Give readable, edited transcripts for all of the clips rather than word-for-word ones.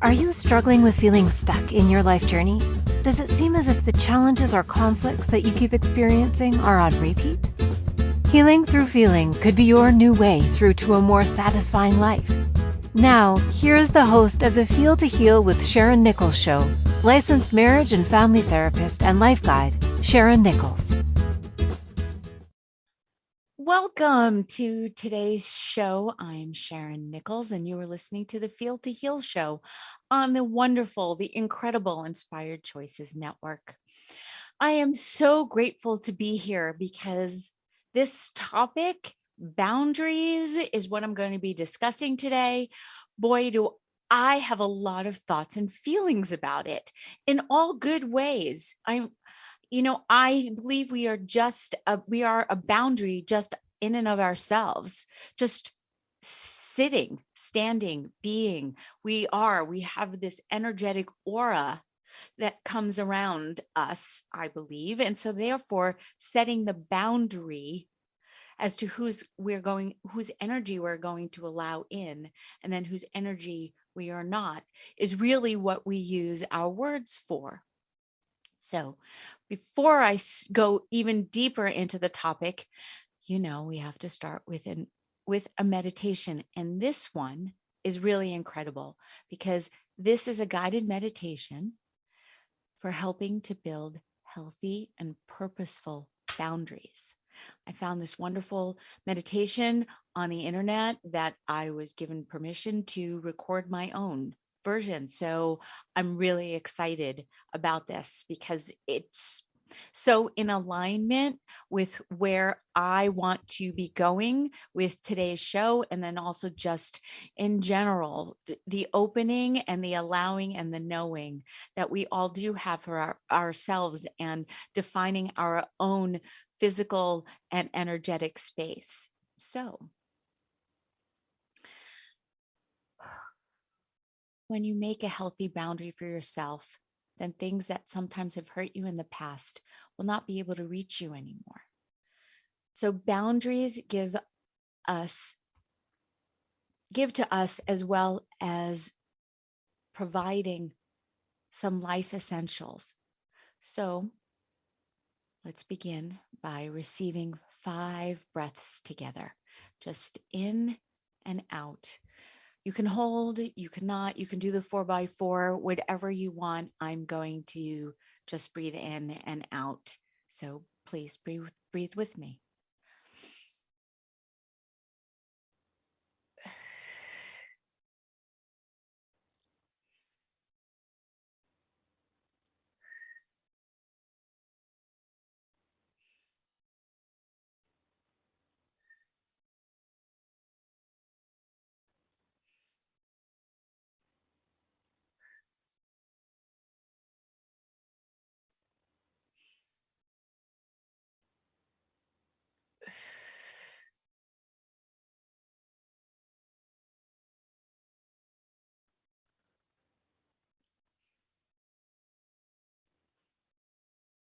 Are you struggling with feeling stuck in your life journey? Does it seem as if the challenges or conflicts that you keep experiencing are on repeat? Healing through feeling could be your new way through to a more satisfying life. Now, here is the host of the Feel to Heal with Sharyn Nichols show, licensed marriage and family therapist and life guide, Sharyn Nichols. Welcome to today's show. I'm Sharyn Nichols, and you are listening to the Feel to Heal show on the wonderful, the incredible Inspired Choices Network. I am so grateful to be here because this topic, boundaries, is what I'm going to be discussing today. Boy, do I have a lot of thoughts and feelings about it in all good ways. I believe we are a boundary just in and of ourselves, just sitting, standing, being. We have this energetic aura that comes around us, I believe. And so therefore setting the boundary as to whose energy we're going to allow in, and then whose energy we are not, is really what we use our words for. So before I go even deeper into the topic, we have to start with a meditation. And this one is really incredible because this is a guided meditation for helping to build healthy and purposeful boundaries. I found this wonderful meditation on the internet that I was given permission to record my own version. So I'm really excited about this because it's so in alignment with where I want to be going with today's show, and then also just in general, the opening and the allowing and the knowing that we all do have for ourselves, and defining our own physical and energetic space. So when you make a healthy boundary for yourself, then things that sometimes have hurt you in the past will not be able to reach you anymore. So boundaries give to us as well as providing some life essentials. So let's begin by receiving 5 breaths together, just in and out. You can hold, you cannot, you can do the 4x4, whatever you want. I'm going to just breathe in and out. So please breathe with me.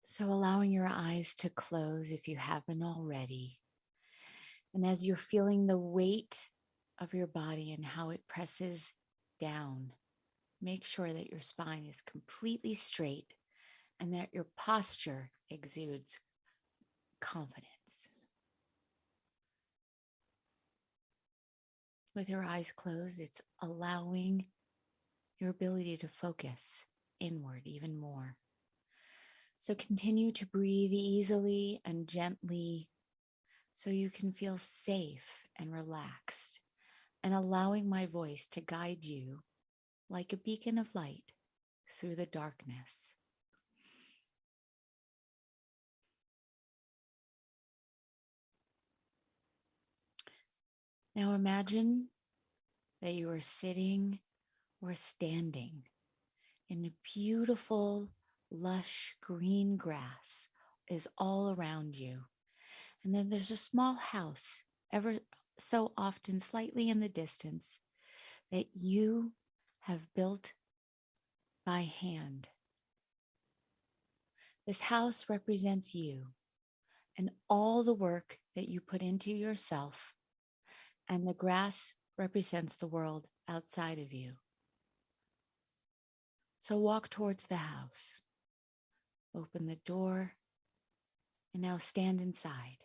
So allowing your eyes to close if you haven't already. And as you're feeling the weight of your body and how it presses down, make sure that your spine is completely straight and that your posture exudes confidence. With your eyes closed, it's allowing your ability to focus inward even more. So continue to breathe easily and gently so you can feel safe and relaxed, and allowing my voice to guide you like a beacon of light through the darkness. Now imagine that you are sitting or standing in a beautiful, lush green grass is all around you. And then there's a small house, ever so often slightly in the distance, that you have built by hand. This house represents you and all the work that you put into yourself, and the grass represents the world outside of you. So walk towards the house, open the door, and now stand inside,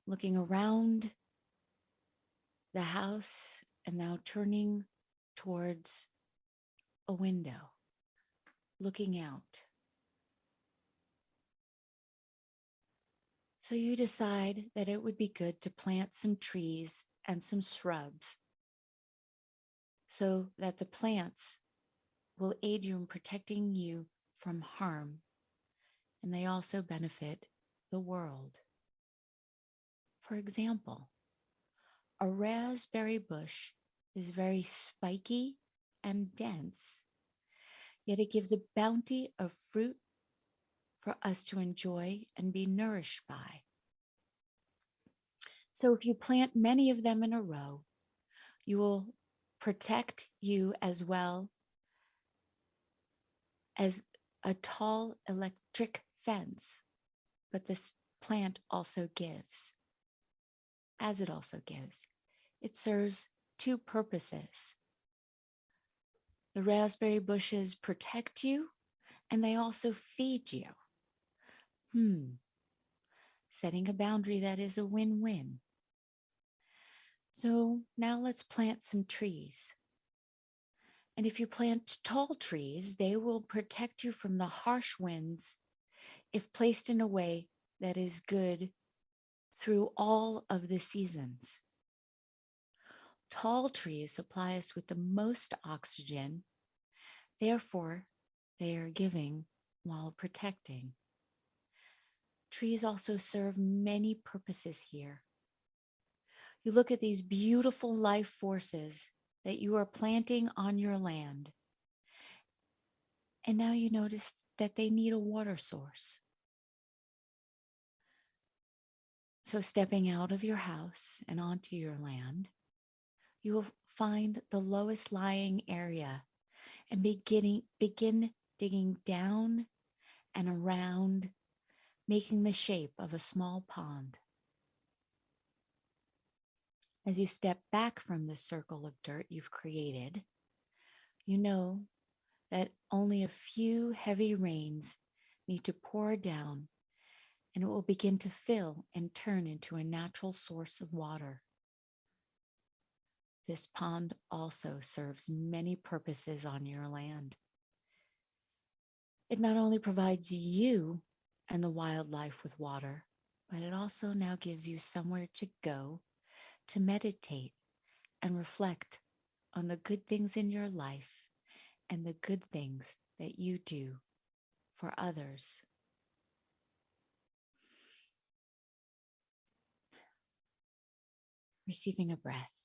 looking around the house and now turning towards a window, looking out. So you decide that it would be good to plant some trees and some shrubs so that the plants will aid you in protecting you from harm, and they also benefit the world. For example, a raspberry bush is very spiky and dense, yet it gives a bounty of fruit for us to enjoy and be nourished by. So if you plant many of them in a row, you will protect you as well as a tall electric fence. But this plant also gives, as it also gives, it serves two purposes. The raspberry bushes protect you, and they also feed you. Setting a boundary that is a win-win. So now let's plant some trees. And if you plant tall trees, they will protect you from the harsh winds if placed in a way that is good through all of the seasons. Tall trees supply us with the most oxygen, therefore, they are giving while protecting. Trees also serve many purposes here. You look at these beautiful life forces that you are planting on your land, and now you notice that they need a water source. So stepping out of your house and onto your land, you will find the lowest lying area and begin digging down and around, making the shape of a small pond. As you step back from the circle of dirt you've created, you know that only a few heavy rains need to pour down, and it will begin to fill and turn into a natural source of water. This pond also serves many purposes on your land. It not only provides you and the wildlife with water, but it also now gives you somewhere to go to meditate and reflect on the good things in your life and the good things that you do for others. Receiving a breath.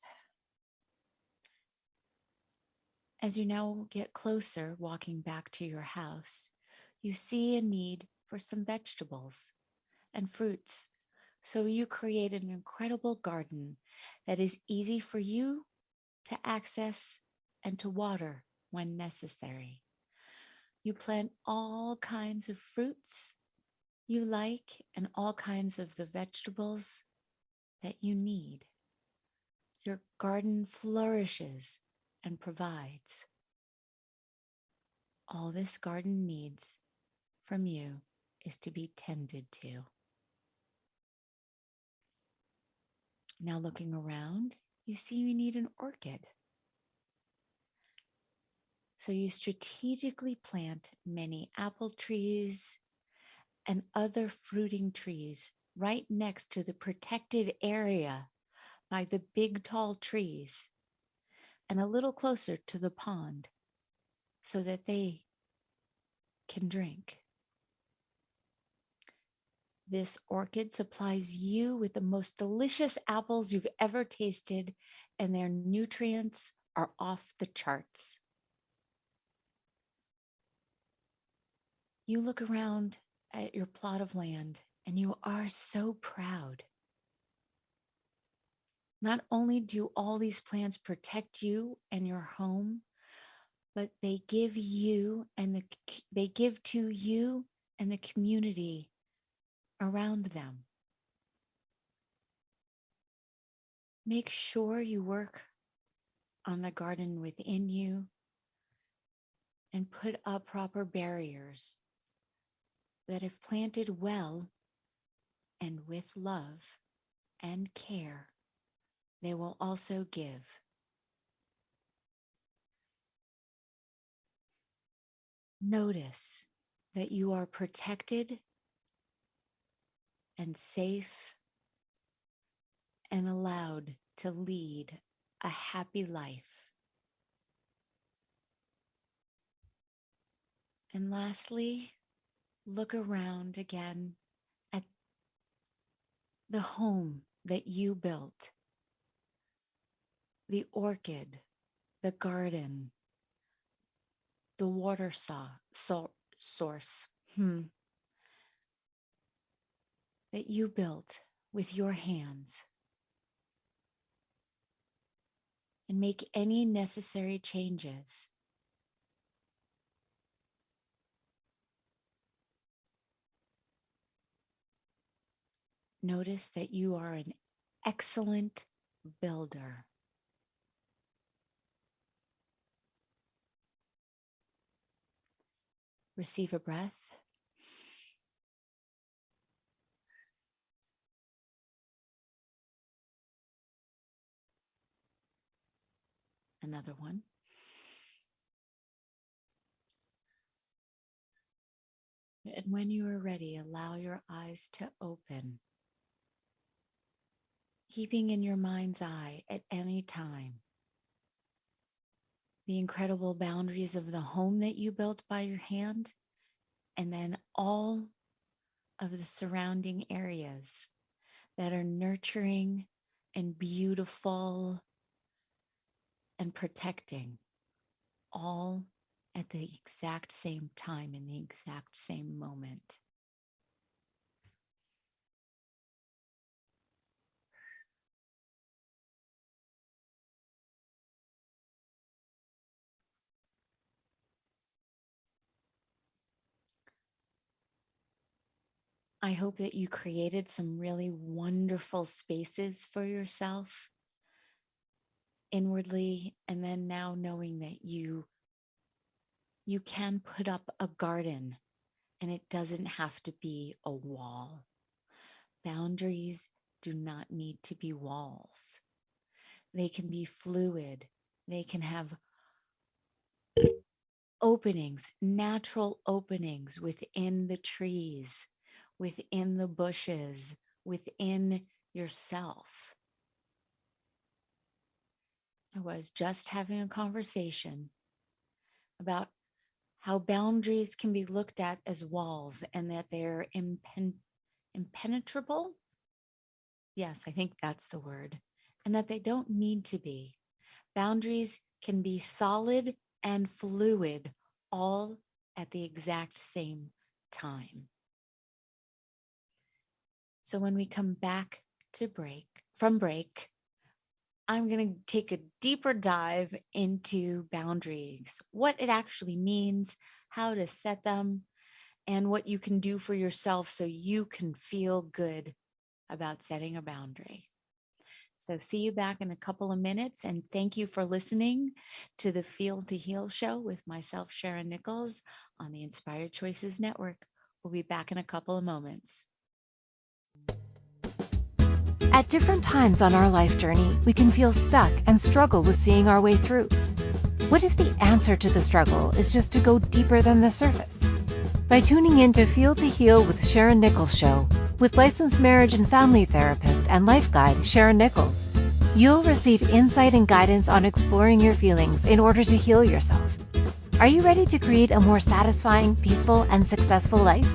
As you now get closer, walking back to your house, you see a need for some vegetables and fruits. So you create an incredible garden that is easy for you to access and to water when necessary. You plant all kinds of fruits you like and all kinds of the vegetables that you need. Your garden flourishes and provides. All this garden needs from you is to be tended to. Now looking around, you see you need an orchid. So you strategically plant many apple trees and other fruiting trees right next to the protected area by the big tall trees and a little closer to the pond so that they can drink. This orchid supplies you with the most delicious apples you've ever tasted, and their nutrients are off the charts. You look around at your plot of land and you are so proud. Not only do all these plants protect you and your home, but they give to you and the community around them. Make sure you work on the garden within you and put up proper barriers that, if planted well and with love and care, they will also give. Notice that you are protected and safe and allowed to lead a happy life. And lastly, look around again at the home that you built, the orchid, the garden, the water source that you built with your hands, and make any necessary changes. Notice that you are an excellent builder. Receive a breath. Another one. And when you are ready, allow your eyes to open, keeping in your mind's eye at any time the incredible boundaries of the home that you built by your hand, and then all of the surrounding areas that are nurturing and beautiful and protecting, all at the exact same time in the exact same moment. I hope that you created some really wonderful spaces for yourself inwardly, and then now knowing that you can put up a garden and it doesn't have to be a wall. Boundaries do not need to be walls. They can be fluid. They can have openings, natural openings within the trees, within the bushes, within yourself. I was just having a conversation about how boundaries can be looked at as walls and that they're impenetrable. Yes, I think that's the word. And that they don't need to be. Boundaries can be solid and fluid all at the exact same time. So when we come back from break, I'm going to take a deeper dive into boundaries, what it actually means, how to set them, and what you can do for yourself so you can feel good about setting a boundary. So see you back in a couple of minutes, and thank you for listening to the Feel to Heal show with myself, Sharyn Nichols, on the Inspired Choices Network. We'll be back in a couple of moments. At different times on our life journey, we can feel stuck and struggle with seeing our way through. What if the answer to the struggle is just to go deeper than the surface? By tuning in to Feel to Heal with Sharyn Nichols show, with licensed marriage and family therapist and life guide Sharyn Nichols, you'll receive insight and guidance on exploring your feelings in order to heal yourself. Are you ready to create a more satisfying, peaceful, and successful life?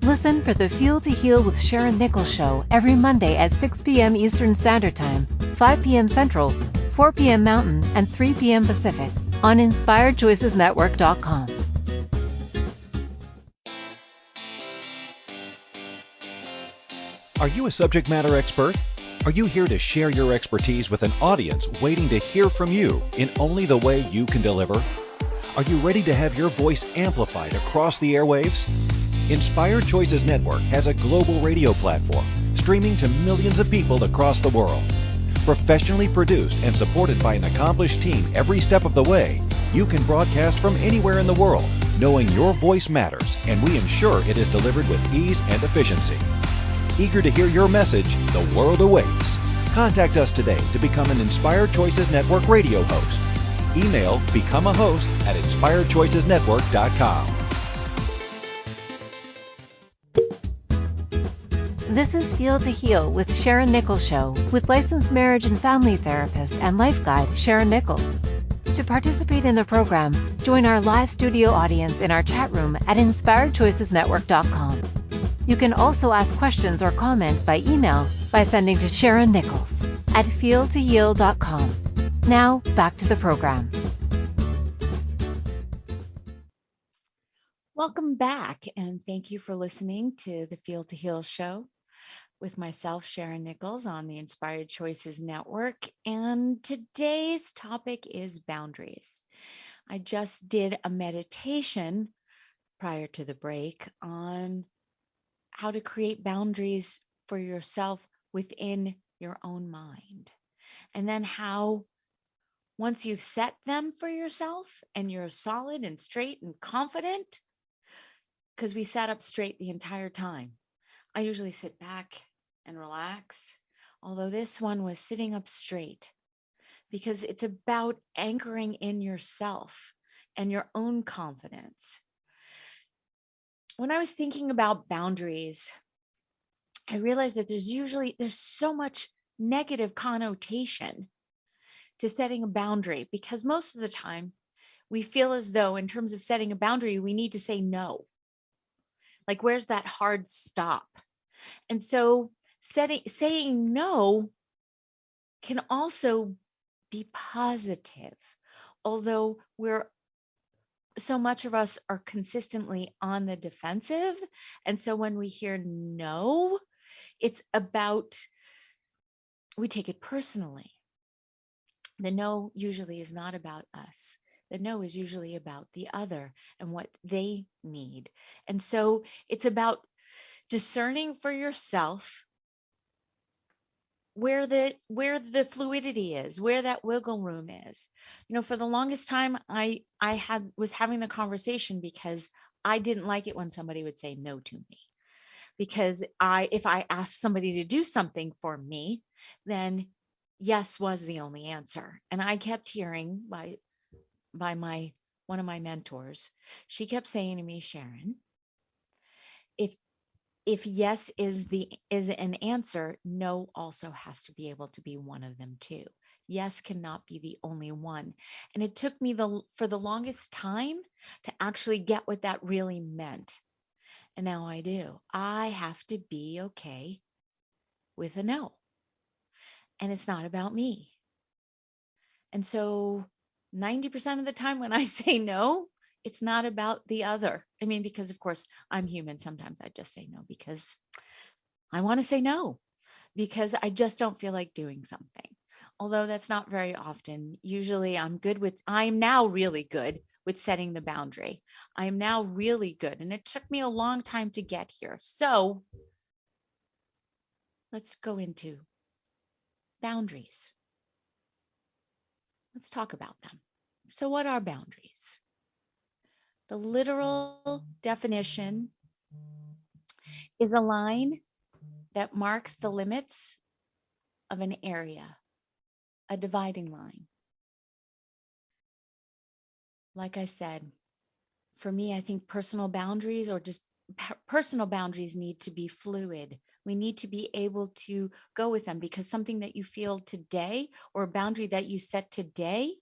Listen for the Feel to Heal with Sharyn Nichols show every Monday at 6 p.m. Eastern Standard Time, 5 p.m. Central, 4 p.m. Mountain, and 3 p.m. Pacific on InspiredChoicesNetwork.com. Are you a subject matter expert? Are you here to share your expertise with an audience waiting to hear from you in only the way you can deliver? Are you ready to have your voice amplified across the airwaves? Inspired Choices Network has a global radio platform streaming to millions of people across the world. Professionally produced and supported by an accomplished team every step of the way, You can broadcast from anywhere in the world, knowing your voice matters, and we ensure it is delivered with ease and efficiency. Eager to hear your message, the world awaits. Contact us today to become an Inspired Choices Network radio host. Email become a host at inspiredchoicesnetwork.com. This is Feel to Heal with Sharyn Nichols Show with licensed marriage and family therapist and life guide Sharyn Nichols. To participate in the program, join our live studio audience in our chat room at inspiredchoicesnetwork.com. You can also ask questions or comments by email by sending to Sharyn Nichols at feeltoheal.com. Now, back to the program. Welcome back, and thank you for listening to the Feel to Heal show with myself, Sharyn Nichols, on the Inspired Choices Network. And today's topic is boundaries. I just did a meditation prior to the break on how to create boundaries for yourself within your own mind. And then how, once you've set them for yourself and you're solid and straight and confident, because we sat up straight the entire time. I usually sit back and relax, although this one was sitting up straight because it's about anchoring in yourself and your own confidence. When I was thinking about boundaries, I realized that there's so much negative connotation to setting a boundary, because most of the time we feel as though in terms of setting a boundary, we need to say no. Like, where's that hard stop? And so saying no can also be positive, although so much of us are consistently on the defensive. And so when we hear no, it's about, we take it personally. The no usually is not about us. The no is usually about the other and what they need. And so it's about discerning for yourself where the fluidity is, where that wiggle room is. For the longest time, I was having the conversation because I didn't like it when somebody would say no to me. Because if I asked somebody to do something for me, then yes was the only answer. And I kept hearing by one of my mentors, she kept saying to me, Sharyn, if yes is an answer, no also has to be able to be one of them too. Yes cannot be the only one. And it took me for the longest time to actually get what that really meant. And now I do. I have to be okay with a no. And it's not about me. And so 90% of the time when I say no, it's not about the other. I mean, because of course I'm human. Sometimes I just say no because I want to say no, because I just don't feel like doing something. Although that's not very often. Usually I'm now really good with setting the boundary. I am now really good. And it took me a long time to get here. So let's go into boundaries. Let's talk about them. So what are boundaries? The literal definition is a line that marks the limits of an area, a dividing line. Like I said, for me, I think personal boundaries need to be fluid. We need to be able to go with them, because something that you feel today or a boundary that you set today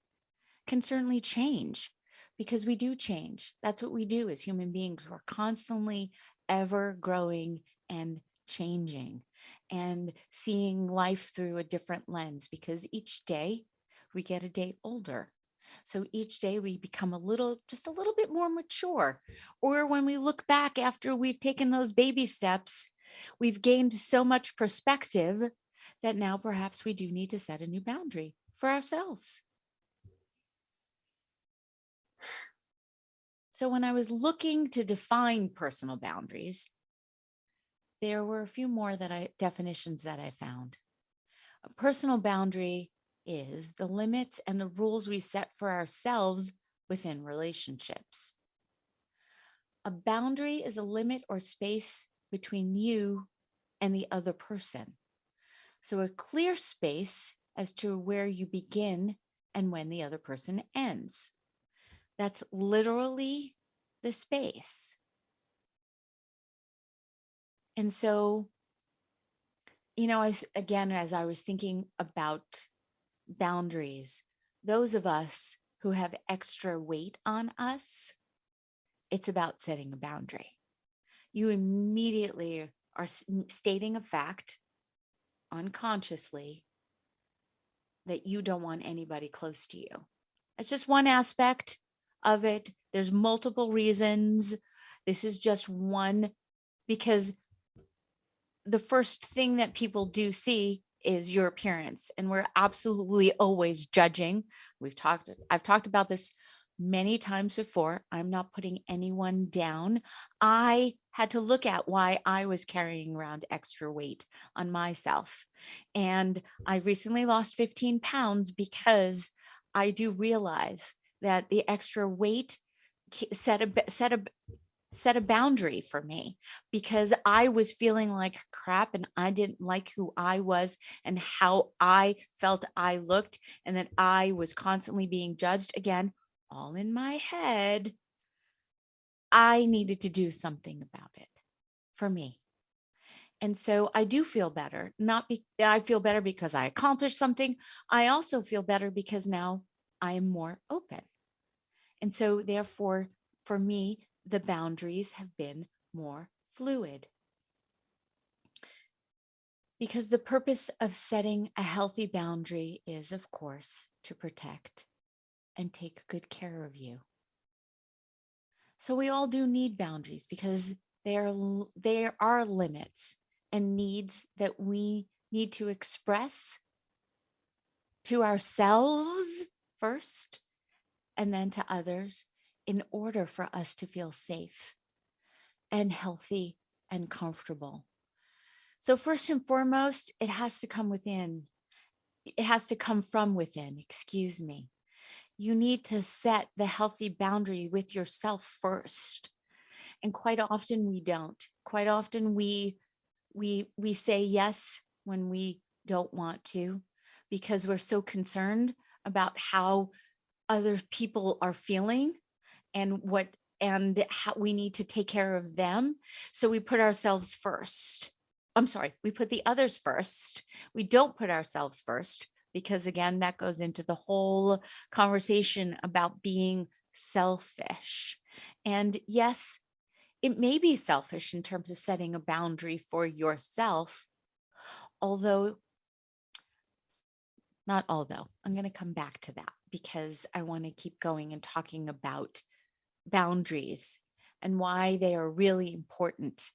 can certainly change, because we do change. That's what we do as human beings. We're constantly ever growing and changing and seeing life through a different lens, because each day we get a day older. So each day we become just a little bit more mature. Or when we look back after we've taken those baby steps, we've gained so much perspective that now perhaps we do need to set a new boundary for ourselves. So when I was looking to define personal boundaries, there were a few more definitions that I found. A personal boundary is the limits and the rules we set for ourselves within relationships. A boundary is a limit or space between you and the other person. So a clear space as to where you begin and when the other person ends. That's literally the space. And so, as I was thinking about boundaries, those of us who have extra weight on us, it's about setting a boundary. You immediately are stating a fact unconsciously that you don't want anybody close to you. It's just one aspect of it. There's multiple reasons. This is just one, because the first thing that people do see is your appearance, and we're absolutely always judging. I've talked about this many times before. I'm not putting anyone down. I had to look at why I was carrying around extra weight on myself. And I recently lost 15 pounds because I do realize that the extra weight set a boundary for me, because I was feeling like crap and I didn't like who I was and how I felt I looked, and that I was constantly being judged, again, all in my head. I needed to do something about it for me. And so I do feel better. I feel better because I accomplished something. I also feel better because now I am more open. And so therefore, for me, the boundaries have been more fluid. Because the purpose of setting a healthy boundary is, of course, to protect and take good care of you. So we all do need boundaries, because there are limits and needs that we need to express to ourselves first and then to others, in order for us to feel safe and healthy and comfortable. So first and foremost, it has to come within. It has to come from within, excuse me. You need to set the healthy boundary with yourself first. And quite often we don't. Quite often we say yes when we don't want to, because we're so concerned about how other people are feeling and how we need to take care of them. So we put ourselves first. We put the others first. We don't put ourselves first, because again, that goes into the whole conversation about being selfish. And yes, it may be selfish in terms of setting a boundary for yourself, although I'm going to come back to that, because I want to keep going and talking about boundaries and why they are really important.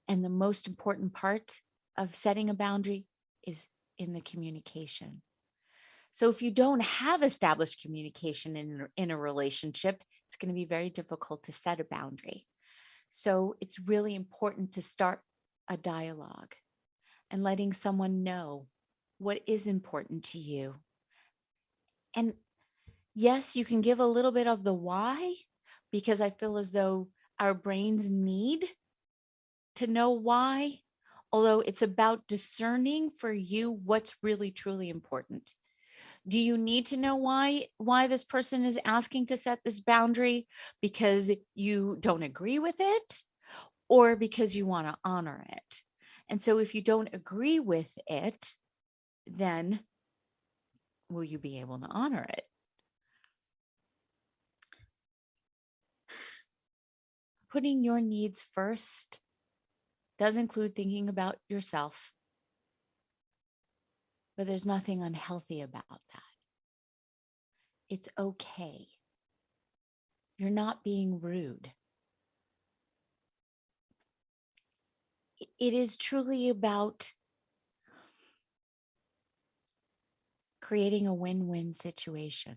And the most important part of setting a boundary is in the communication. So if you don't have established communication in a relationship, it's going to be very difficult to set a boundary. So it's really important to start a dialogue and letting someone know what is important to you. And yes, you can give a little bit of the why, because I feel as though our brains need to know why, although it's about discerning for you what's really truly important. Do you need to know why this person is asking to set this boundary? Because you don't agree with it, or because you want to honor it? And so if you don't agree with it, then will you be able to honor it? Putting your needs first does include thinking about yourself, but there's nothing unhealthy about that. It's okay. You're not being rude. It is truly about creating a win-win situation.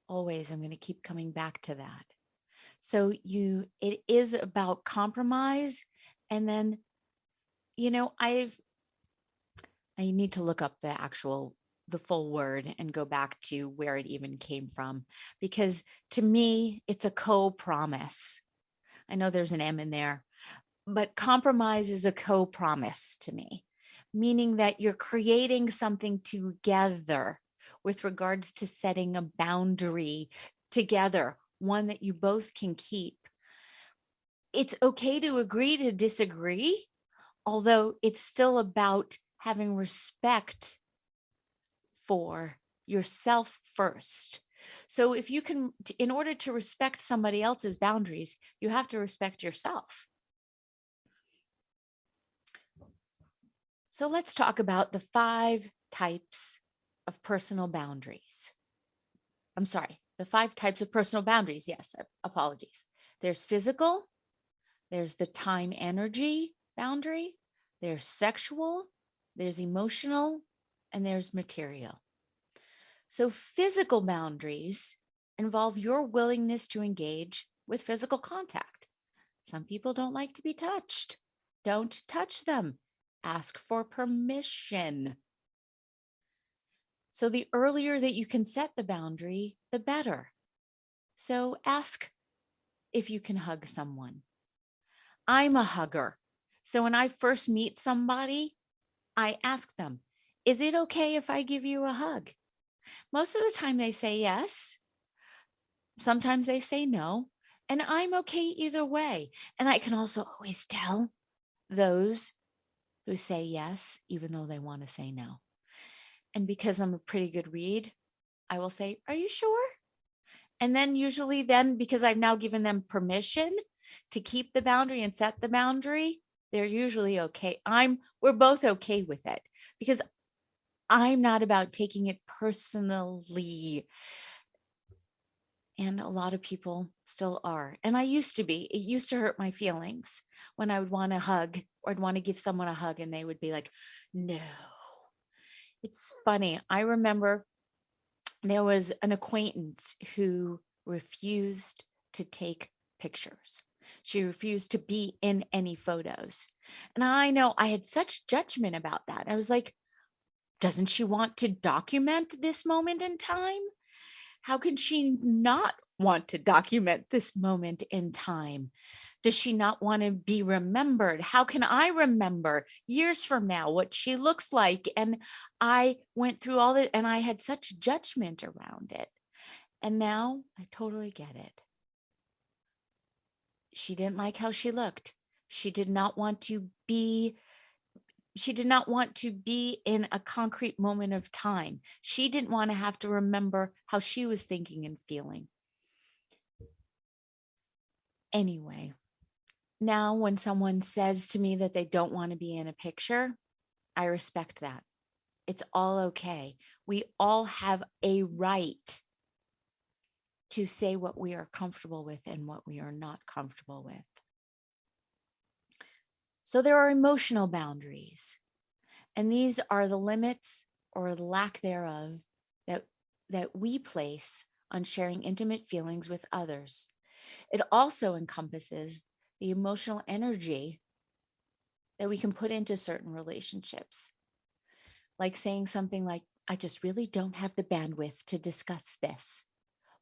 Always, I'm going to keep coming back to that. So it is about compromise. And then, I need to look up the actual the full word and go back to where it even came from, because to me, it's a co-promise. I know there's an M in there, but compromise is a co-promise to me, meaning that you're creating something together with regards to setting a boundary together, one that you both can keep. It's okay to agree to disagree, although it's still about having respect for yourself first. So if you can, in order to respect somebody else's boundaries, you have to respect yourself. So let's talk about the 5 types of personal boundaries. I'm sorry, the 5 types of personal boundaries. Yes, apologies. There's physical, there's the time energy boundary, there's sexual, there's emotional, and there's material. So physical boundaries involve your willingness to engage with physical contact. Some people don't like to be touched. Don't touch them. Ask for permission. So the earlier that you can set the boundary, the better. So ask if you can hug someone. I'm a hugger. So when I first meet somebody, I ask them, is it okay if I give you a hug? Most of the time they say yes. Sometimes they say no. And I'm okay either way. And I can also always tell those who say yes, even though they want to say no. And because I'm a pretty good read, I will say, are you sure? And then usually because I've now given them permission to keep the boundary and set the boundary, they're usually okay. We're both okay with it, because I'm not about taking it personally. And a lot of people still are. And I used to be. It used to hurt my feelings when I would want to hug, or I'd want to give someone a hug and they would be like, no. It's funny. I remember there was an acquaintance who refused to take pictures. She refused to be in any photos. And I know I had such judgment about that. I was like, doesn't she want to document this moment in time? How can she not want to document this moment in time? Does she not want to be remembered? How can I remember years from now what she looks like? And I went through all that, and I had such judgment around it. And now I totally get it. She didn't like how she looked. She did not want to be in a concrete moment of time. She didn't want to have to remember how she was thinking and feeling. Anyway, now when someone says to me that they don't want to be in a picture, I respect that. It's all okay. We all have a right to say what we are comfortable with and what we are not comfortable with. So there are emotional boundaries, and these are the limits or lack thereof that we place on sharing intimate feelings with others. It also encompasses the emotional energy that we can put into certain relationships, like saying something like, I just really don't have the bandwidth to discuss this.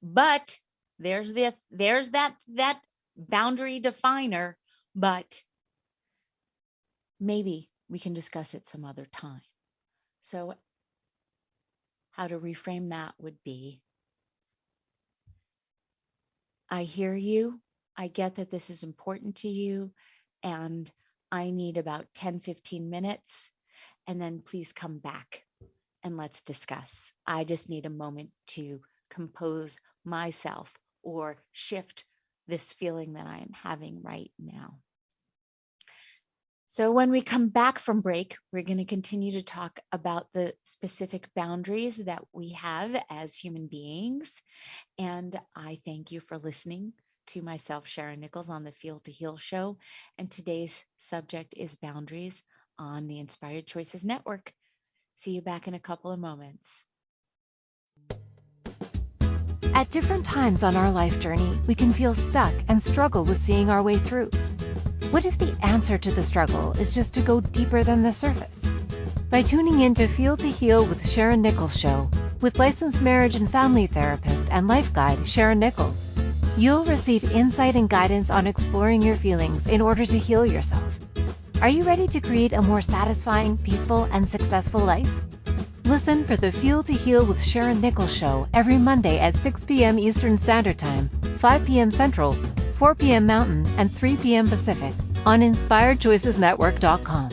But there's that boundary definer, but maybe we can discuss it some other time. So how to reframe that would be, I hear you. I get that this is important to you, and I need about 10-15 minutes, and then please come back and let's discuss. I just need a moment to compose myself or shift this feeling that I am having right now. So when we come back from break, we're going to continue to talk about the specific boundaries that we have as human beings. And I thank you for listening to myself, Sharyn Nichols, on the Feel to Heal show. And today's subject is boundaries on the Inspired Choices Network. See you back in a couple of moments. At different times on our life journey, we can feel stuck and struggle with seeing our way through. What if the answer to the struggle is just to go deeper than the surface? By tuning in to Feel to Heal with Sharyn Nichols show, with licensed marriage and family therapist and life guide Sharyn Nichols, you'll receive insight and guidance on exploring your feelings in order to heal yourself. Are you ready to create a more satisfying, peaceful, and successful life? Listen for the Feel to Heal with Sharyn Nichols show every Monday at 6 p.m. Eastern Standard Time, 5 p.m. Central, 4 p.m. Mountain, and 3 p.m. Pacific on InspiredChoicesNetwork.com.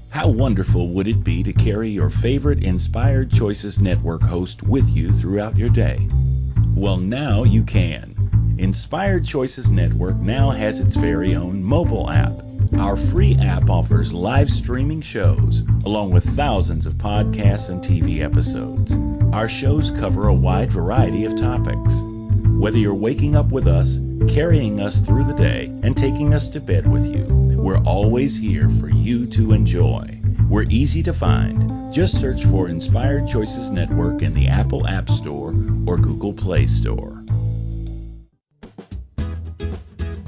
How wonderful would it be to carry your favorite Inspired Choices Network host with you throughout your day? Well, now you can. Inspired Choices Network now has its very own mobile app. Our free app offers live streaming shows, along with thousands of podcasts and TV episodes. Our shows cover a wide variety of topics. Whether you're waking up with us, carrying us through the day, and taking us to bed with you, we're always here for you to enjoy. We're easy to find. Just search for Inspired Choices Network in the Apple App Store or Google Play Store.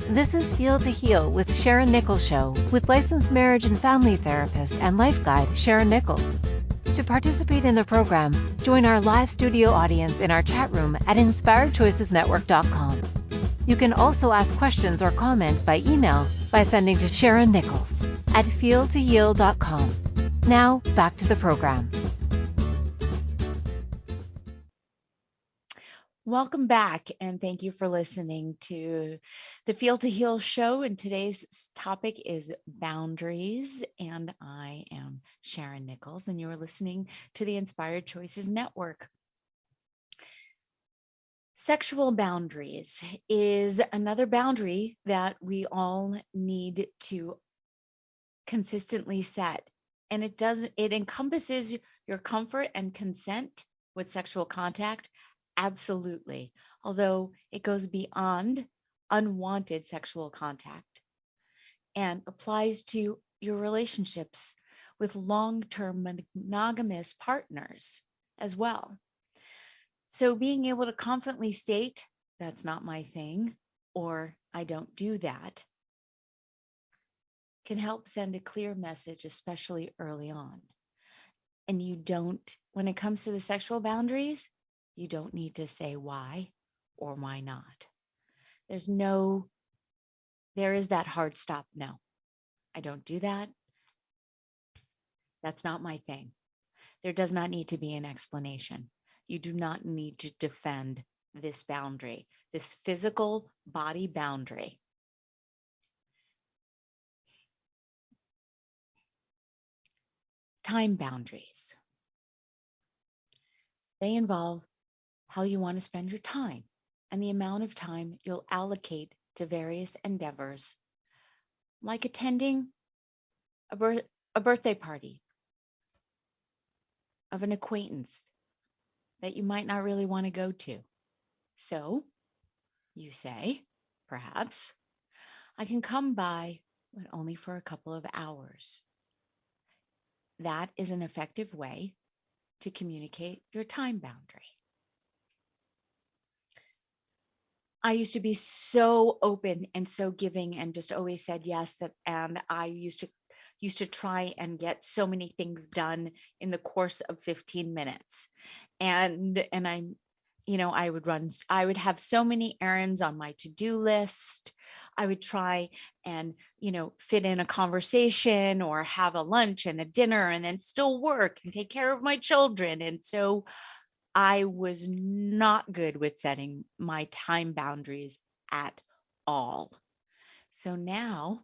This is Feel to Heal with Sharyn Nichols show, with licensed marriage and family therapist and life guide Sharyn Nichols. To participate in the program, join our live studio audience in our chat room at InspiredChoicesNetwork.com. You can also ask questions or comments by email by sending to Sharyn Nichols at feeltoheal.com. Now, back to the program. Welcome back, and thank you for listening to the Feel to Heal show. And today's topic is boundaries, and I am Sharyn Nichols, and you are listening to the Inspired Choices Network. Sexual boundaries is another boundary that we all need to consistently set, and it encompasses your comfort and consent with sexual contact. Absolutely. Although it goes beyond unwanted sexual contact and applies to your relationships with long-term monogamous partners as well. So being able to confidently state, that's not my thing, or I don't do that, can help send a clear message, especially early on. And when it comes to the sexual boundaries, you don't need to say why or why not. There is that hard stop. No, I don't do that. That's not my thing. There does not need to be an explanation. You do not need to defend this boundary, this physical body boundary. Time boundaries. They involve how you want to spend your time and the amount of time you'll allocate to various endeavors, like attending a birthday party of an acquaintance that you might not really want to go to. So you say, perhaps, I can come by, but only for a couple of hours. That is an effective way to communicate your time boundary. I used to be so open and so giving and just always said yes, and I used to try and get so many things done in the course of 15 minutes. And I would have so many errands on my to-do list. I would try and, fit in a conversation or have a lunch and a dinner and then still work and take care of my children. And so I was not good with setting my time boundaries at all. So now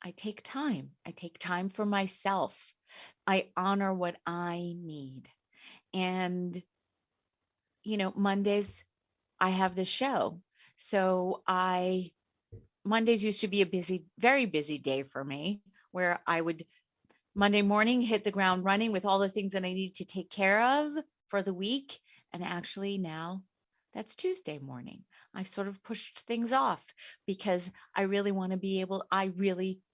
I take time. I take time for myself. I honor what I need. And, Mondays, I have the show. So Mondays used to be a very busy day for me, where I would Monday morning hit the ground running with all the things that I need to take care of for the week. And actually now that's Tuesday morning. I've sort of pushed things off because I really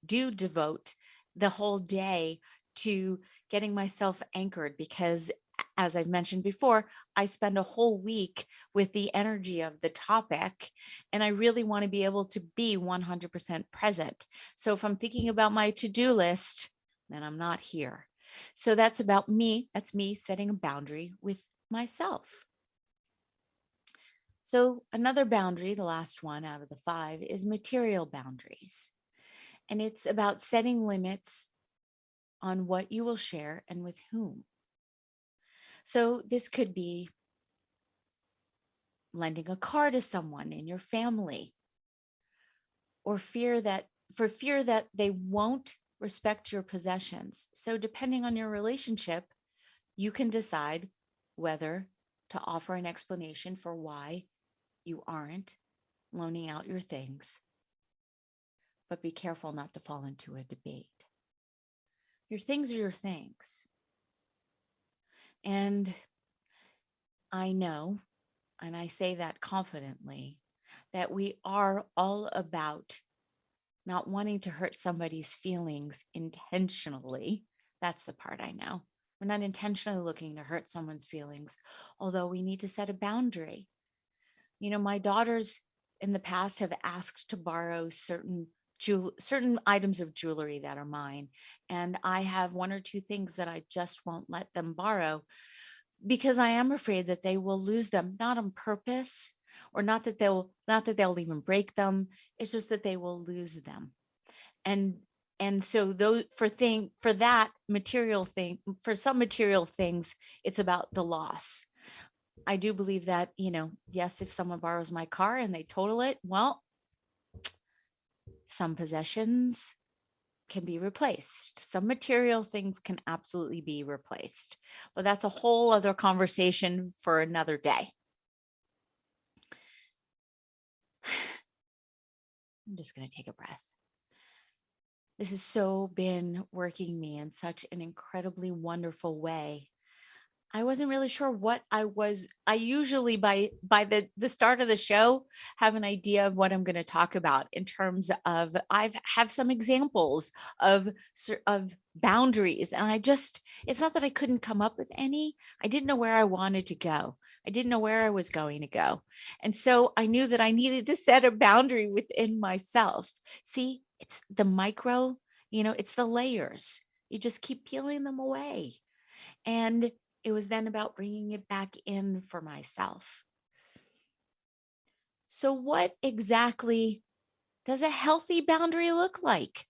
do devote the whole day to getting myself anchored, because as I've mentioned before, I spend a whole week with the energy of the topic, and I really want to be able to be 100% present. So if I'm thinking about my to-do list, then I'm not here. So that's about me. That's me setting a boundary with myself. So another boundary, the last one out of the 5, is material boundaries. And it's about setting limits on what you will share and with whom. So this could be lending a car to someone in your family, or fear that they won't respect your possessions. So depending on your relationship, you can decide whether to offer an explanation for why you aren't loaning out your things. But be careful not to fall into a debate. Your things are your things. And I know, and I say that confidently, that we are all about not wanting to hurt somebody's feelings intentionally. That's the part I know. We're not intentionally looking to hurt someone's feelings, although we need to set a boundary. My daughters in the past have asked to borrow certain items of jewelry that are mine, and I have 1 or 2 things that I just won't let them borrow because I am afraid that they will lose them, not on purpose, or not that they'll even break them. It's just that they will lose them. And so those for that material thing, for some material things, it's about the loss. I do believe that, yes, if someone borrows my car and they total it, well, some possessions can be replaced. Some material things can absolutely be replaced. But that's a whole other conversation for another day. I'm just going to take a breath. This has so been working me in such an incredibly wonderful way. I wasn't really sure what I usually by the start of the show have an idea of what I'm going to talk about in terms of have some examples of boundaries, and it's not that I couldn't come up with any. I didn't know where I wanted to go. I didn't know where I was going to go. And so I knew that I needed to set a boundary within myself. See, it's the micro, it's the layers. You just keep peeling them away. And it was then about bringing it back in for myself. So what exactly does a healthy boundary look like?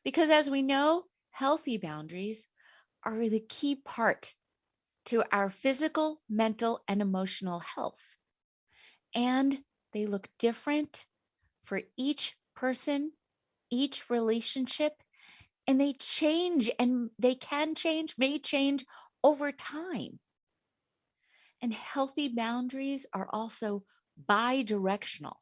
Because as we know, healthy boundaries are the key part to our physical, mental, and emotional health. And they look different for each person, each relationship, and they change, and they can change, may change over time. And healthy boundaries are also bi-directional.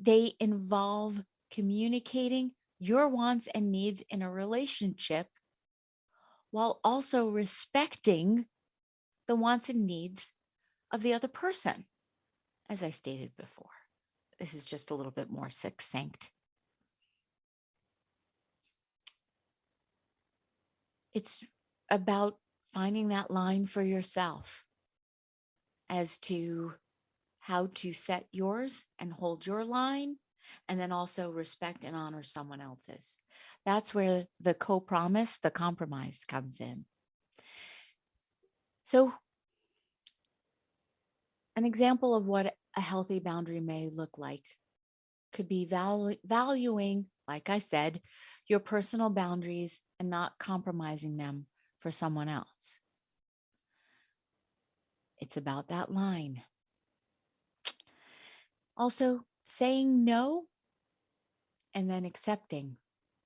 They involve communicating your wants and needs in a relationship while also respecting the wants and needs of the other person, as I stated before. This is just a little bit more succinct. It's about finding that line for yourself as to how to set yours and hold your line, and then also respect and honor someone else's. That's where the co-promise, the compromise comes in. So an example of what a healthy boundary may look like could be valuing, like I said, your personal boundaries and not compromising them for someone else. It's about that line. Also, saying no and then accepting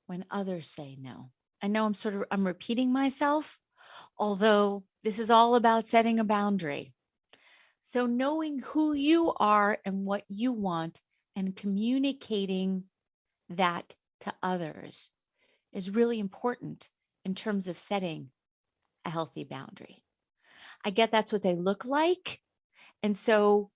when others say no. I know I'm repeating myself, although this is all about setting a boundary. So knowing who you are and what you want and communicating that to others is really important in terms of setting a healthy boundary. I get that's what they look like. And so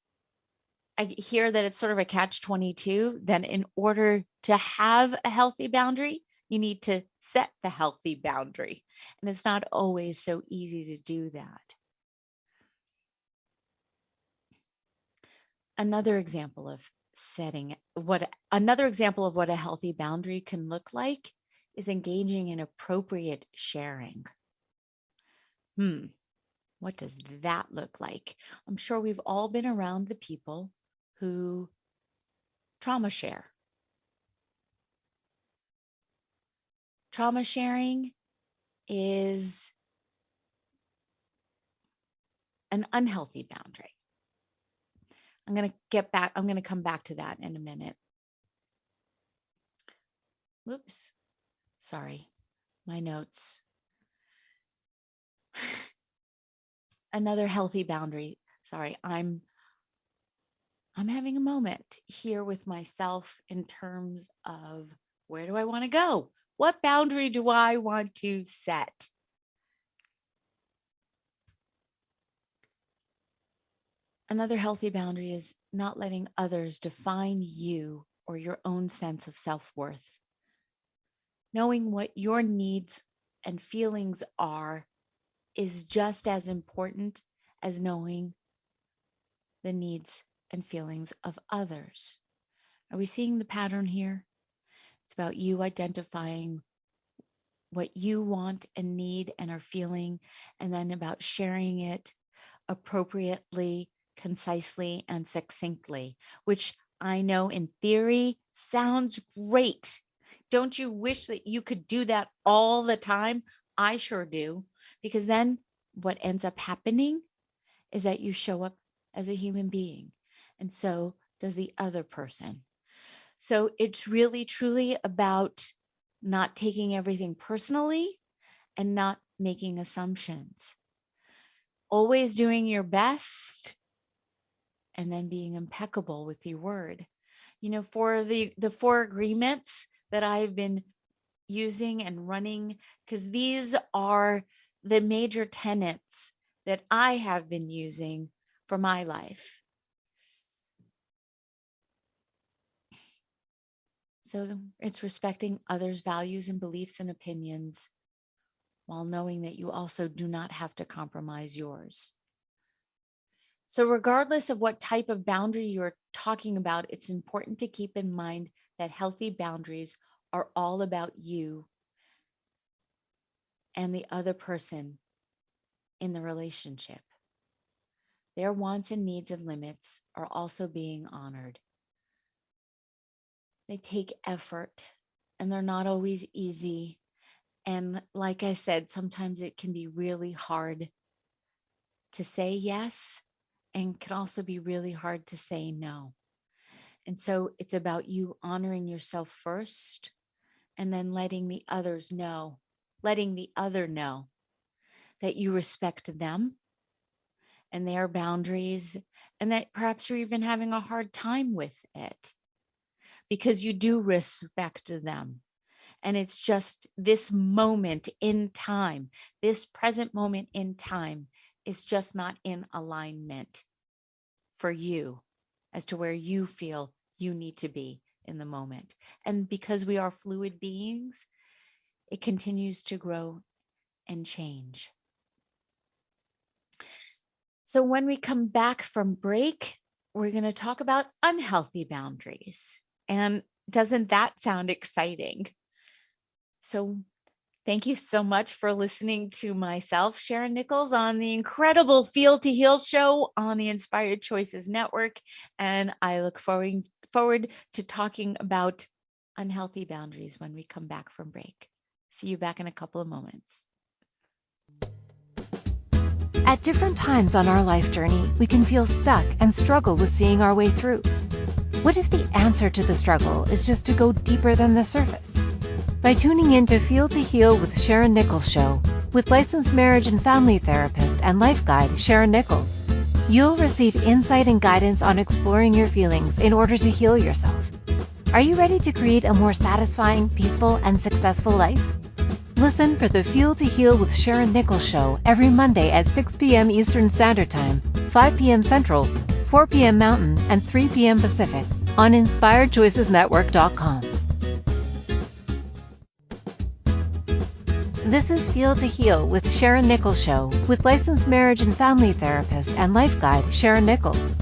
I hear that it's sort of a catch-22, that in order to have a healthy boundary, You need to set the healthy boundary. And it's not always so easy to do that. Another example of what a healthy boundary can look like is engaging in appropriate sharing. What does that look like? I'm sure we've all been around the people who trauma share. Trauma sharing is an unhealthy boundary. I'm going to come back to that in a minute. Whoops. Sorry. My notes. Another healthy boundary. Sorry, I'm having a moment here with myself in terms of where do I want to go? What boundary do I want to set? Another healthy boundary is not letting others define you or your own sense of self-worth. Knowing what your needs and feelings are is just as important as knowing the needs and feelings of others. Are we seeing the pattern here? It's about you identifying what you want and need and are feeling, and then about sharing it appropriately, concisely, and succinctly, which I know in theory sounds great. Don't you wish that you could do that all the time? I sure do, because then what ends up happening is that you show up as a human being, and so does the other person. So it's really, truly about not taking everything personally and not making assumptions. Always doing your best and then being impeccable with your word. You know, for the 4 agreements that I've been using and running, because these are the major tenets that I have been using for my life. So it's respecting others' values and beliefs and opinions while knowing that you also do not have to compromise yours. So regardless of what type of boundary you're talking about, it's important to keep in mind that healthy boundaries are all about you and the other person in the relationship. Their wants and needs and limits are also being honored. They take effort and they're not always easy. And like I said, sometimes it can be really hard to say yes and can also be really hard to say no. And so it's about you honoring yourself first and then letting the other know that you respect them and their boundaries, and that perhaps you're even having a hard time with it because you do respect them. And it's just this moment in time, this present moment in time is just not in alignment for you as to where you feel you need to be in the moment. And because we are fluid beings, it continues to grow and change. So when we come back from break, we're going to talk about unhealthy boundaries. And doesn't that sound exciting? So thank you so much for listening to myself, Sharyn Nichols, on the incredible Feel to Heal show on the Inspired Choices Network. And I look forward to talking about unhealthy boundaries when we come back from break. See you back in a couple of moments. At different times on our life journey, we can feel stuck and struggle with seeing our way through. What if the answer to the struggle is just to go deeper than the surface? By tuning in to Feel to Heal with Sharyn Nichols show, with licensed marriage and family therapist and life guide Sharyn Nichols, you'll receive insight and guidance on exploring your feelings in order to heal yourself. Are you ready to create a more satisfying, peaceful, and successful life? Listen for the Feel to Heal with Sharyn Nichols show every Monday at 6 p.m. Eastern Standard Time, 5 p.m. Central, 4 p.m. Mountain, and 3 p.m. Pacific on InspiredChoicesNetwork.com. This is Feel to Heal with Sharyn Nichols Show with licensed marriage and family therapist and life guide Sharyn Nichols.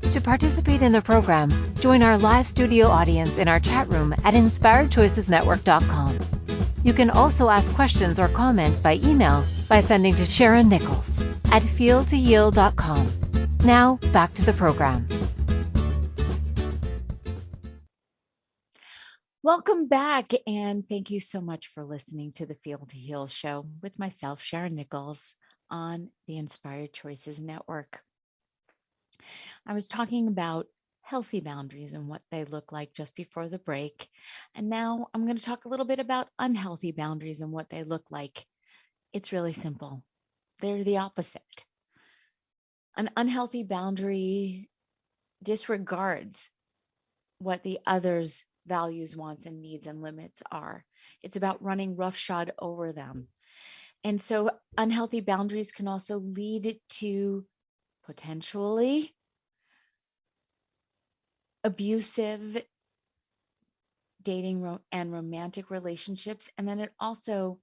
To participate in the program, join our live studio audience in our chat room at inspiredchoicesnetwork.com. You can also ask questions or comments by email by sending to Sharyn Nichols at feeltoheal.com. Now, back to the program. Welcome back, and thank you so much for listening to the Feel to Heal show with myself, Sharyn Nichols, on the Inspired Choices Network. I was talking about healthy boundaries and what they look like just before the break, and now I'm going to talk a little bit about unhealthy boundaries and what they look like. It's really simple. They're the opposite. An unhealthy boundary disregards what the other's values, wants, and needs and limits are. It's about running roughshod over them. And so unhealthy boundaries can also lead to potentially abusive dating and romantic relationships. And then it also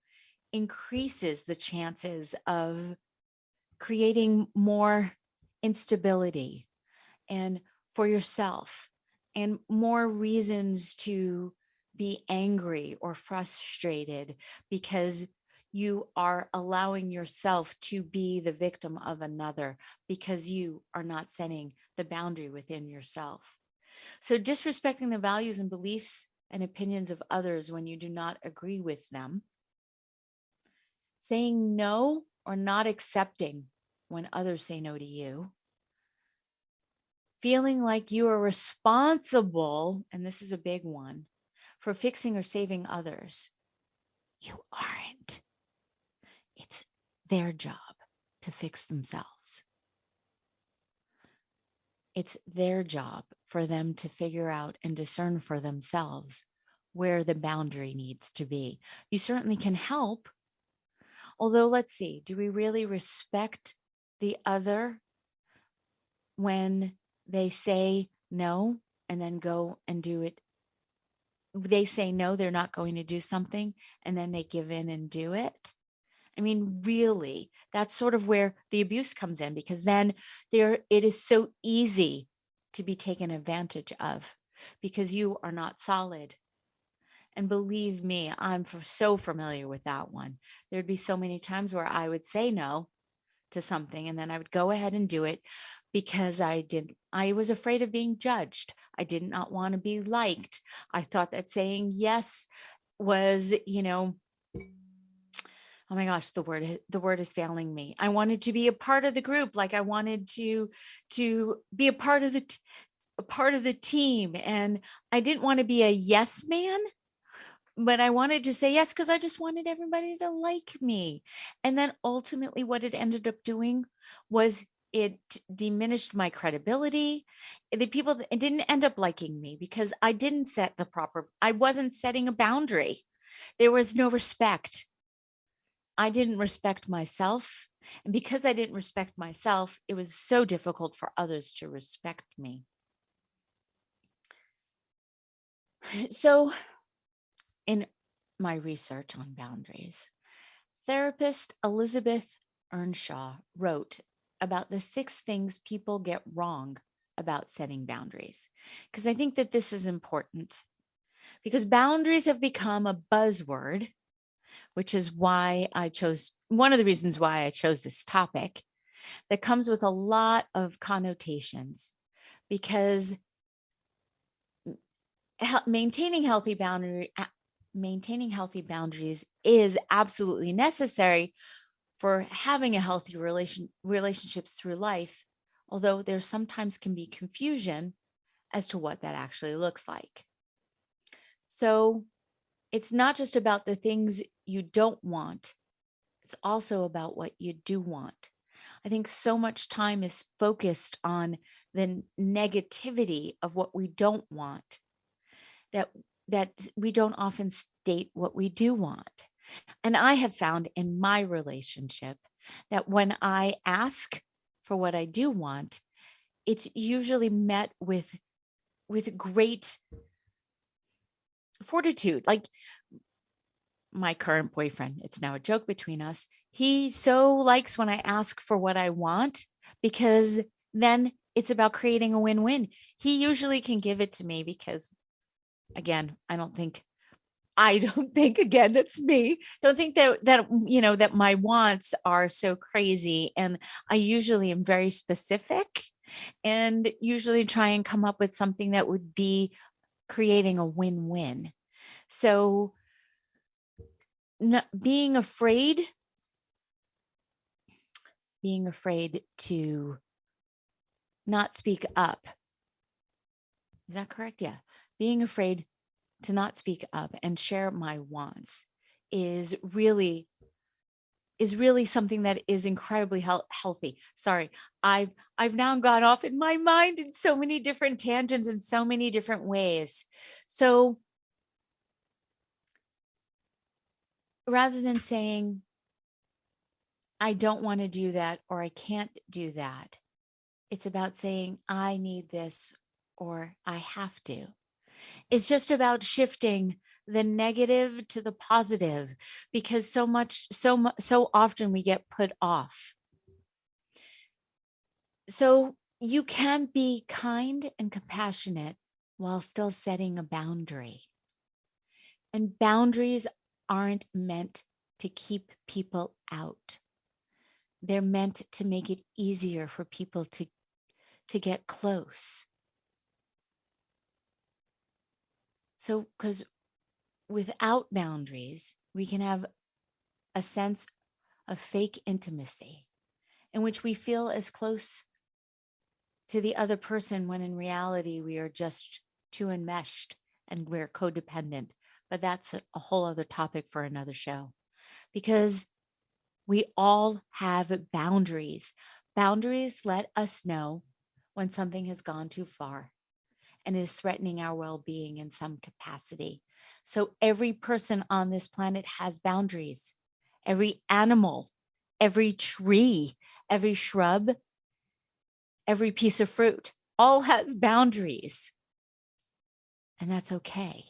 increases the chances of creating more instability and for yourself, and more reasons to be angry or frustrated because you are allowing yourself to be the victim of another because you are not setting the boundary within yourself. So disrespecting the values and beliefs and opinions of others when you do not agree with them, saying no or not accepting when others say no to you, feeling like you are responsible, and this is a big one, for fixing or saving others. You aren't. It's their job to fix themselves. It's their job for them to figure out and discern for themselves where the boundary needs to be. You certainly can help, although let's see, do we really respect the other when they say no and then go and do it? They say no, they're not going to do something, and then they give in and do it. I mean, really, that's sort of where the abuse comes in, because then it is so easy to be taken advantage of because you are not solid. And believe me, I'm so familiar with that one. There'd be so many times where I would say no to something, and then I would go ahead and do it because I was afraid of being judged. I did not want to be liked. I thought that saying yes was, oh my gosh, the word is failing me. I wanted to be a part of the group, like I wanted to be a part of the team, and I didn't want to be a yes man, but I wanted to say yes because I just wanted everybody to like me. And then ultimately what it ended up doing was it diminished my credibility. The people didn't end up liking me because I wasn't setting a boundary. There was no respect. I didn't respect myself. And because I didn't respect myself, it was so difficult for others to respect me. So in my research on boundaries, therapist Elizabeth Earnshaw wrote about the 6 things people get wrong about setting boundaries. Because I think that this is important, because boundaries have become a buzzword, which is one of the reasons why I chose this topic, that comes with a lot of connotations, because maintaining healthy boundaries is absolutely necessary for having a healthy relationships through life, although there sometimes can be confusion as to what that actually looks like. So it's not just about the things you don't want, it's also about what you do want. I think so much time is focused on the negativity of what we don't want, that we don't often state what we do want. And I have found in my relationship that when I ask for what I do want, it's usually met with great fortitude. Like my current boyfriend, it's now a joke between us. He so likes when I ask for what I want because then it's about creating a win-win. He usually can give it to me because, again, I don't think again, that's me. Don't think that my wants are so crazy, and I usually am very specific and usually try and come up with something that would be creating a win-win. So being afraid to not speak up. Is that correct? Yeah. Being afraid to not speak up and share my wants is really something that is incredibly healthy. Sorry, I've now gone off in my mind in so many different tangents in so many different ways. So rather than saying I don't want to do that or I can't do that, it's about saying I need this or I have to. It's just about shifting the negative to the positive because so often we get put off. So you can be kind and compassionate while still setting a boundary. And boundaries aren't meant to keep people out. They're meant to make it easier for people to get close. So, because without boundaries, we can have a sense of fake intimacy in which we feel as close to the other person when in reality we are just too enmeshed and we're codependent. But that's a whole other topic for another show because we all have boundaries. Boundaries let us know when something has gone too far and is threatening our well-being in some capacity. So every person on this planet has boundaries. Every animal, every tree, every shrub, every piece of fruit, all has boundaries. And that's okay.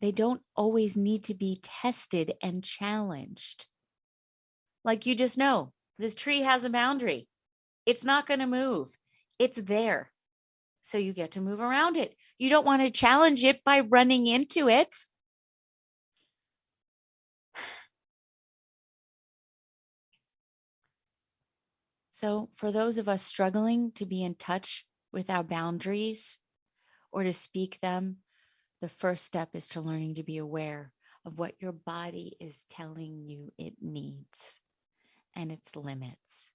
They don't always need to be tested and challenged. Like you just know, this tree has a boundary. It's not going to move. It's there. So you get to move around it. You don't want to challenge it by running into it. So for those of us struggling to be in touch with our boundaries or to speak them, the first step is to learning to be aware of what your body is telling you it needs and its limits.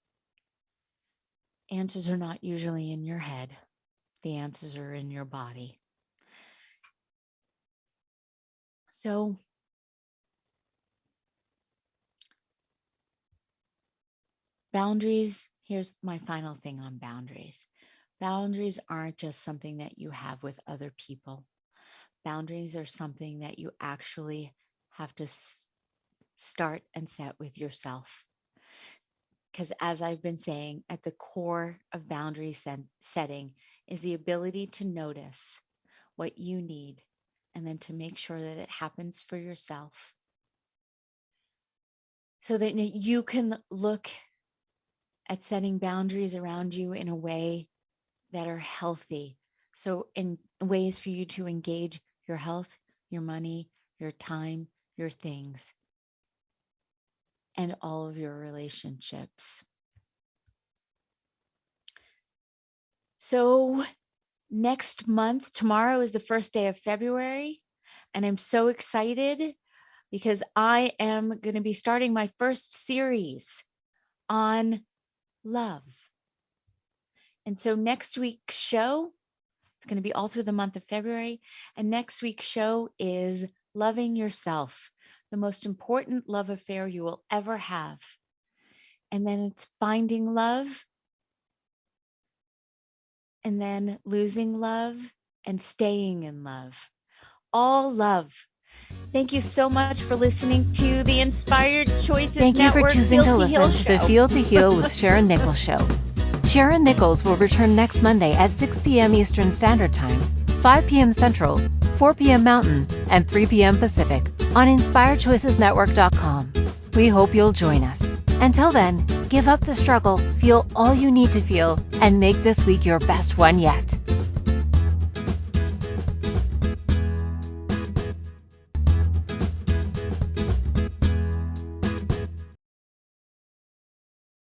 Answers are not usually in your head. The answers are in your body. So boundaries, here's my final thing on boundaries. Boundaries aren't just something that you have with other people. Boundaries are something that you actually have to start and set with yourself. Because as I've been saying, at the core of boundary setting is the ability to notice what you need and then to make sure that it happens for yourself. So that you can look at setting boundaries around you in a way that are healthy. So in ways for you to engage your health, your money, your time, your things, and all of your relationships. So next month, tomorrow is the first day of February, and I'm so excited because I am going to be starting my first series on love. And so next week's show, it's going to be all through the month of February, and next week's show is loving yourself, the most important love affair you will ever have. And then it's finding love, and then losing love, and staying in love. All love. Thank you so much for listening to the Inspired Choices Thank you Network for choosing to Feel listen Heal to the show. Feel to Heal with Sharyn Nichols show. Sharyn Nichols will return next Monday at 6 p.m. Eastern Standard Time, 5 p.m. Central, 4 p.m. Mountain, and 3 p.m. Pacific on InspiredChoicesNetwork.com. We hope you'll join us. Until then, give up the struggle, feel all you need to feel, and make this week your best one yet.